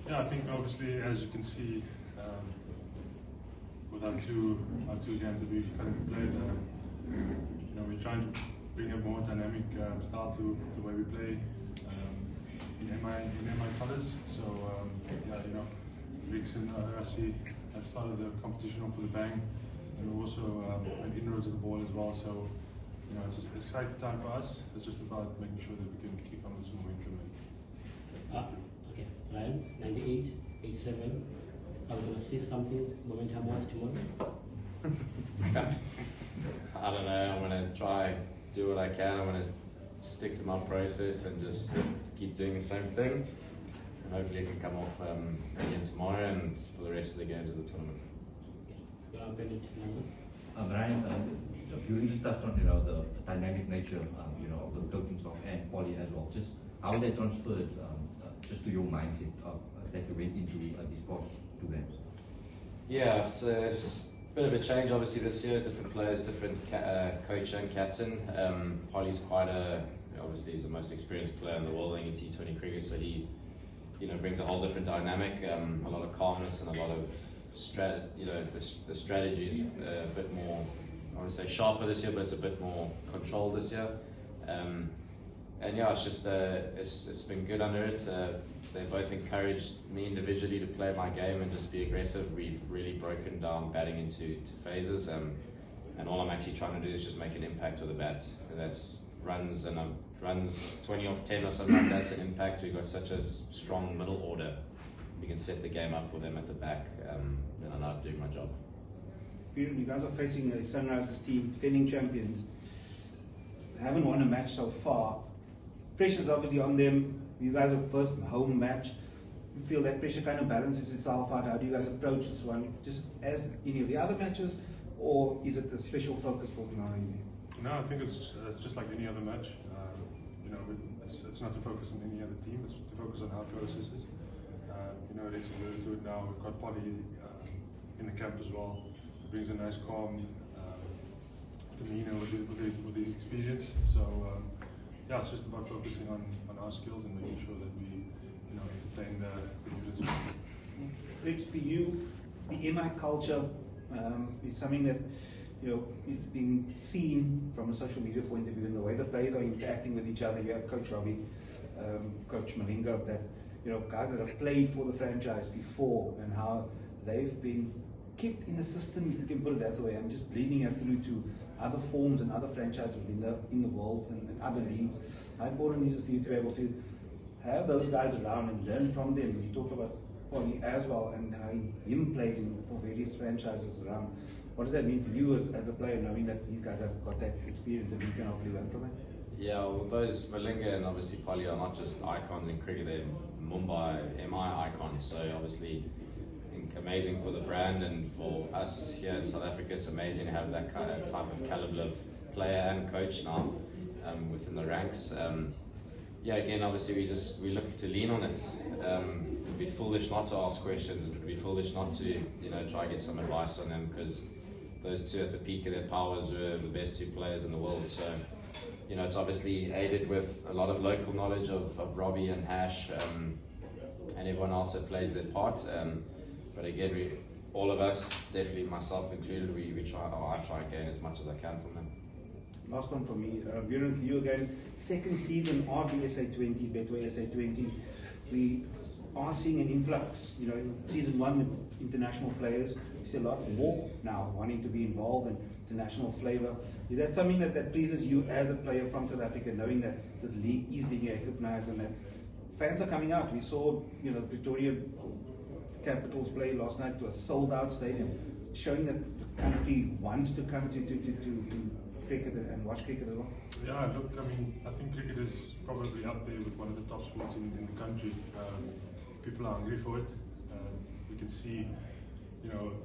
Yeah, I think obviously, as you can see, with our two games that we've kind of played, we're trying to bring a more dynamic style to the way we play in MI colours. So Ricks and Rassi have started the competition off with a bang, and we also went inroads of the ball as well. So it's an exciting time for us. It's just about making sure that we can keep on this momentum. Okay, Ryan, 98, 87. Are we going to see something momentum-wise tomorrow? I don't know. I'm going to try do what I can. I'm going to stick to my process and just keep doing the same thing. And hopefully it can come off again tomorrow and for the rest of the games of the tournament. Brian, you really touched on the dynamic nature of the coaching staff and Polly as well. Just how they transferred just to your mindset that you went into these past 2 games. Yeah, so it's a bit of a change obviously this year. Different players, different coach and captain. Polly's obviously he's the most experienced player in the world in T20 cricket, so he brings a whole different dynamic, a lot of calmness and a lot of the strategy is a bit more, I want to say sharper this year, but it's a bit more controlled this year. And yeah, it's just it's been good under it. They both encouraged me individually to play my game and just be aggressive. We've really broken down batting into phases, and all I'm actually trying to do is just make an impact with the bat. That's runs 20 off 10 or something like that's an impact. We've got such a strong middle order. We can set the game up for them at the back. Then I'm not doing my job. You guys are facing a Sunrisers team, defending champions. They haven't won a match so far. Pressure's obviously on them. You guys are first home match. You feel that pressure kind of balances itself out. How do you guys approach this one? Just as any of the other matches, or is it a special focus for tomorrow evening? No, I think it's just like any other match. It's not to focus on any other team. It's to focus on our processes. It's alluded to it now. We've got Polly in the camp as well. It brings a nice calm demeanour with his experience. So yeah, it's just about focusing on our skills and making sure that we entertain the Newlands. Rich, for you, the MI culture is something that is being seen from a social media point of view, and the way the players are interacting with each other. You have Coach Robbie, Coach Malinga, that guys that have played for the franchise before, and how they've been kept in the system, if you can put it that way, and just bleeding it through to other forms and other franchises in the world and other leagues. How important is it for you to be able to have those guys around and learn from them? You talk about Polly as well, and how him played for various franchises around. What does that mean for you as a player, knowing that these guys have got that experience and you can hopefully learn from it? Yeah, well, those Malinga and obviously Polly are not just icons in cricket, they're Mumbai MI icons. So obviously amazing for the brand, and for us here in South Africa, it's amazing to have that kind of type of caliber of player and coach now within the ranks. Yeah, again, obviously we look to lean on it. It would be foolish not to ask questions. It would be foolish not to try and get some advice on them, because those two at the peak of their powers were the best 2 players in the world. So it's obviously aided with a lot of local knowledge of Robbie and Hash and everyone else that plays their part. But again, all of us, definitely myself included, I try and gain as much as I can from them. Last one for me, Beuran, for you again. Second season of the SA20, Betway SA20. We are seeing an influx. Season 1 with international players. We see a lot more now wanting to be involved in international flavour. Is that something that pleases you as a player from South Africa, knowing that this league is being recognised and that fans are coming out? We saw, the Pretoria Capitals play last night to a sold-out stadium, showing that the country wants to come to cricket and watch cricket as well. Yeah, look, I think cricket is probably up there with one of the top sports in the country. People are hungry for it. We can see,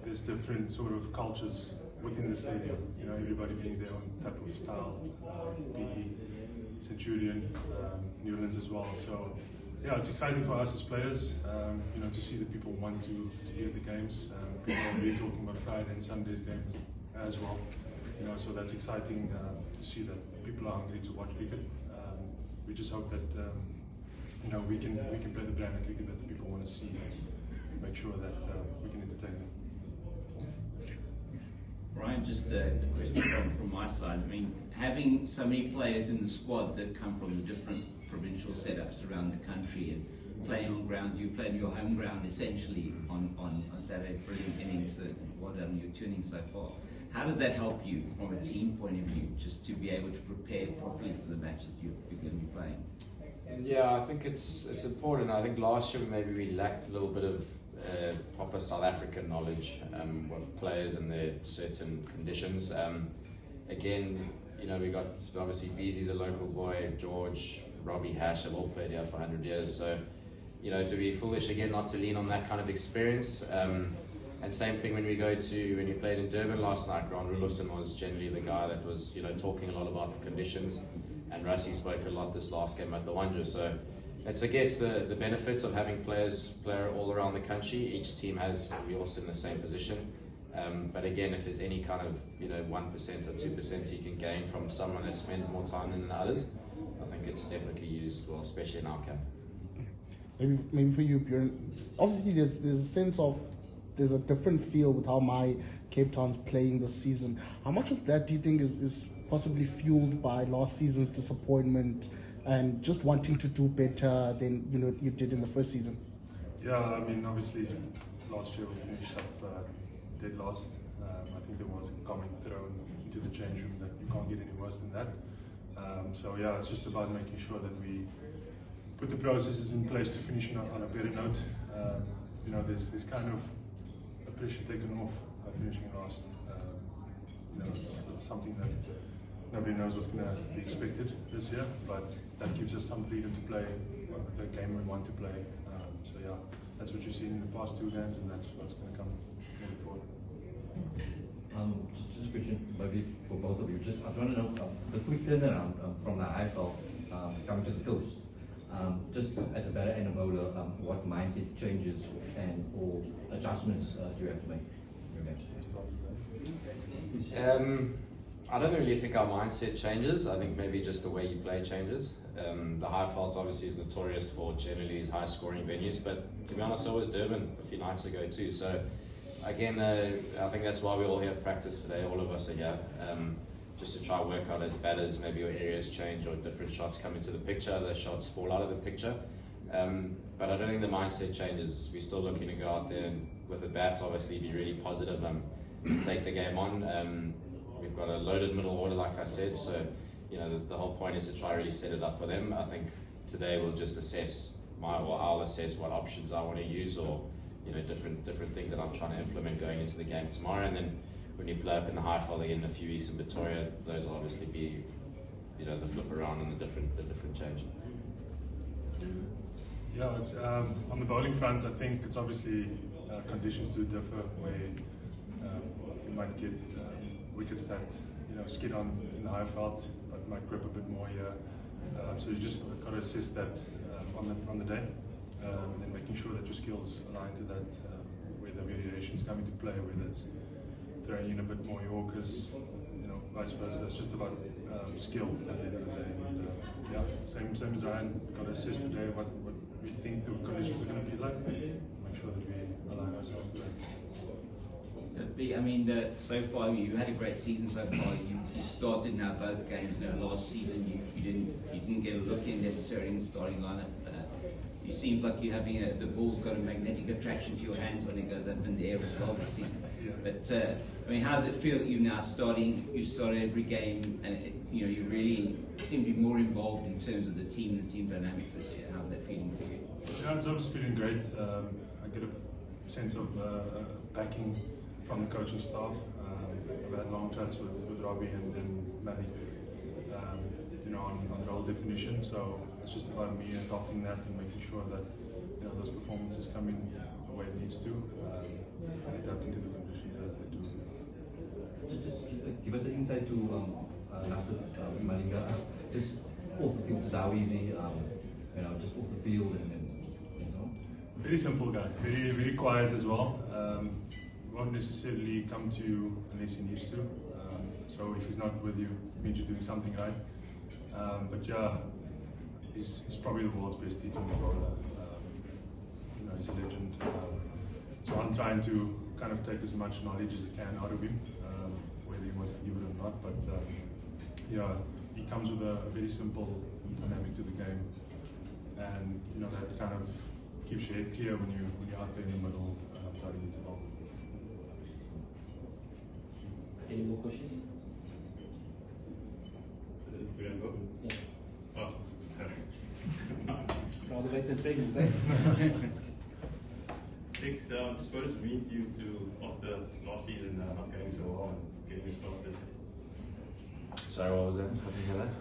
there's different sort of cultures within the stadium. Everybody brings their own type of style. PE, Centurion, Newlands as well. So yeah, it's exciting for us as players, to see that people want to be at the games. People are really talking about Friday and Sunday's games as well. So that's exciting to see that people are hungry to watch cricket. We just hope that we can play the brand of cricket that the people want to see. sure that we can entertain them. Brian, just a question from my side. I mean, having so many players in the squad that come from the different provincial setups around the country and playing on grounds, you played your home ground essentially on Saturday, brilliant innings, well done your tuning so far. How does that help you from a team point of view, just to be able to prepare properly for the matches you're going to be playing? Yeah, I think it's important. I think last year maybe we lacked a little bit of proper South African knowledge of players and their certain conditions. Again, you know, we got obviously Beezy's a local boy, George, Robbie, Hash have all played here for 100 years. So, you know, to be foolish again not to lean on that kind of experience. And same thing when we when you played in Durban last night, Grant Rulofsson was generally the guy that was, you know, talking a lot about the conditions. And Rassie spoke a lot this last game at the Wanja. So it's, I guess, the benefit of having players play all around the country. Each team we're also in the same position. But again, if there's any kind of, you know, 1% or 2% you can gain from someone that spends more time than others, I think it's definitely used well, especially in our camp. Maybe for you, Beuran. Obviously, there's a sense of there's a different feel with how my Cape Town's playing this season. How much of that do you think is possibly fueled by last season's disappointment and just wanting to do better than you did in the first season? Yeah, I mean, obviously last year we finished up dead last. I think there was a comment thrown into the change room that you can't get any worse than that. So yeah, it's just about making sure that we put the processes in place to finish on a better note. You know, there's kind of a pressure taken off finishing last. You know, it's something that nobody knows what's going to be expected this year, but that gives us some freedom to play the game we want to play. So yeah, that's what you've seen in the past 2 games, and that's what's going to come moving forward. Just a question, maybe for both of you. Just I want to know the quick turnaround from the IFL coming to the coast. Just as a better and a bowler, what mindset changes or adjustments do you have to make? I don't really think our mindset changes. I think maybe just the way you play changes. The Highveld obviously is notorious for generally these high scoring venues, but to be honest, so was Durban a few nights ago too. So again, I think that's why we're all here at practice today. All of us are here just to try and work out as batters, maybe your areas change or different shots come into the picture, other shots fall out of the picture. But I don't think the mindset changes. We're still looking to go out there and with a bat, obviously be really positive and take the game on. We've got a loaded middle order, like I said, so you know the whole point is to try really set it up for them. I think today we'll just I'll assess what options I want to use, or you know different things that I'm trying to implement going into the game tomorrow. And then when you play up in the Highveld again in a few weeks in Pretoria, those will obviously be the flip around and the different change. Yeah, it's, on the bowling front, I think it's obviously conditions do differ where you might get wickets that skid on in the Highveld, but might grip a bit more here. So you just got to assess that on the day, and then making sure that your skills align to that. Where the variations come into play, whether it's throwing in a bit more Yorkers, vice versa. It's just about skill at the end of the day. And, yeah, same as Ryan. Got to assess today what we think the conditions are going to be like. Make sure that we align ourselves to that. I mean, so far you had a great season so far. You started now both games. Last season you didn't get a look in necessarily in the starting lineup. You seem like you're having the ball's got a magnetic attraction to your hands when it goes up in the air as well this season. Yeah. But I mean, how does it feel that you started every game, and you really seem to be more involved in terms of the team dynamics this year? How's that feeling for you? Yeah, it's obviously feeling great. I get a sense of backing from the coaching staff. I've had long chats with Robbie and Maddie, on the role definition. So it's just about me adopting that and making sure that those performances come in the way it needs to, and adapting to the conditions as they do. Just give us an insight to Nasser Malinga. Just off the field, just how easy, just off the field and so on. Very simple guy, very quiet as well. Won't necessarily come to you unless he needs to. So if he's not with you, it means you're doing something right. But yeah, he's probably the world's best T20 bowler. He's a legend. on trying to kind of take as much knowledge as I can out of him, whether he wants to give it or not. But yeah, he comes with a very simple dynamic to the game, and that kind of keeps your head clear when you're out there in the middle trying to get the ball. Any more questions? We don't go? Yeah. Oh, Rather late than pregnant, eh? Ricks, just what does it mean to you after last season not going so well and getting started? Sorry, what was that? I didn't hear that.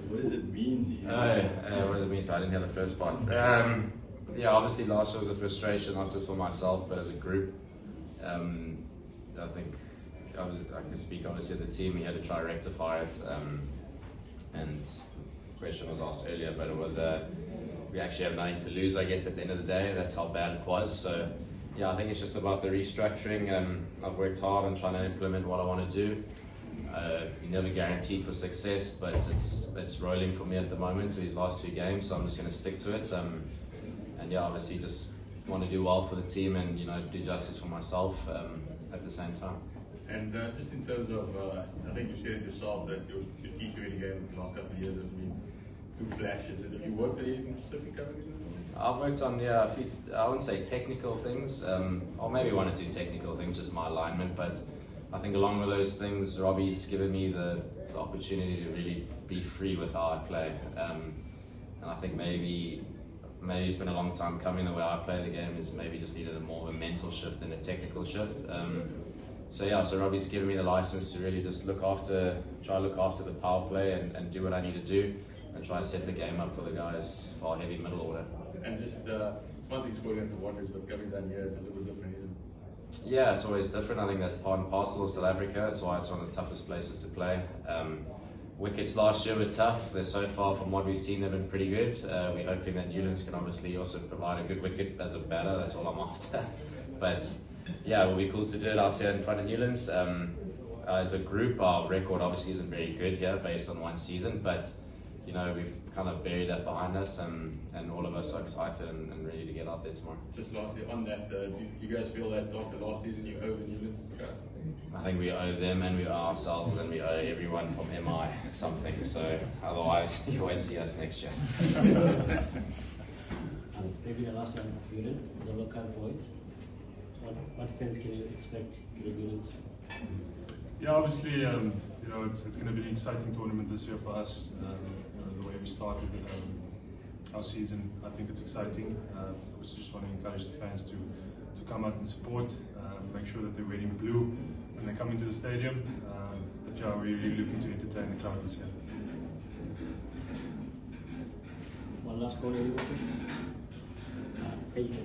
What does it mean to you? What does it mean? So I didn't hear the first part. Yeah, obviously last year was a frustration, not just for myself, but as a group. I think I can speak obviously of the team. We had to try to rectify it. And the question was asked earlier, but it was we actually have nothing to lose, I guess, at the end of the day. That's how bad it was. So yeah, I think it's just about the restructuring. I've worked hard on trying to implement what I want to do. You're never guaranteed for success, but it's rolling for me at the moment to these last 2 games, so I'm just going to stick to it. And yeah, obviously just want to do well for the team and do justice for myself at the same time. And just in terms of, I think you said it yourself that your T20 game the last couple of years has been 2 flashes. Have you worked on anything specific coming in? I've worked on a few, I wouldn't say technical things, or maybe 1 or 2 technical things, just my alignment, but I think along with those things, Robbie's given me the opportunity to really be free with how I play. And I think maybe it's been a long time coming. The way I play the game is maybe just needed more of a mental shift than a technical shift. So Robbie's given me the license to really just try to look after the power play and do what I need to do and try to set the game up for the guys for our heavy middle order. And just one thing sporting at the Wanderers, but coming down here, it's a little different, isn't it? Yeah, it's always different. I think that's part and parcel of South Africa. That's why it's one of the toughest places to play. Wickets last year were tough. They're so far from what we've seen, they've been pretty good. We're hoping that Newlands can obviously also provide a good wicket as a batter. That's all I'm after. But yeah, it will be cool to do it out here in front of Newlands. As a group, our record obviously isn't very good here based on 1 season, but we've kind of buried that behind us, and all of us are excited and ready to get out there tomorrow. Just lastly, on that, do you guys feel that after last season you owe the Newlands guys? I think we owe them and we owe ourselves and we owe everyone from MI something, so otherwise you won't see us next year. Maybe the last one, Beuran, the local point. What fans can you expect in the Newlands? Yeah, obviously, it's going to be an exciting tournament this year for us. The way we started our season, I think it's exciting. We just want to encourage the fans to come out and support, make sure that they're wearing blue when they come into the stadium. But yeah, we're really looking to entertain the crowd this year. One last call, everybody. Thank you.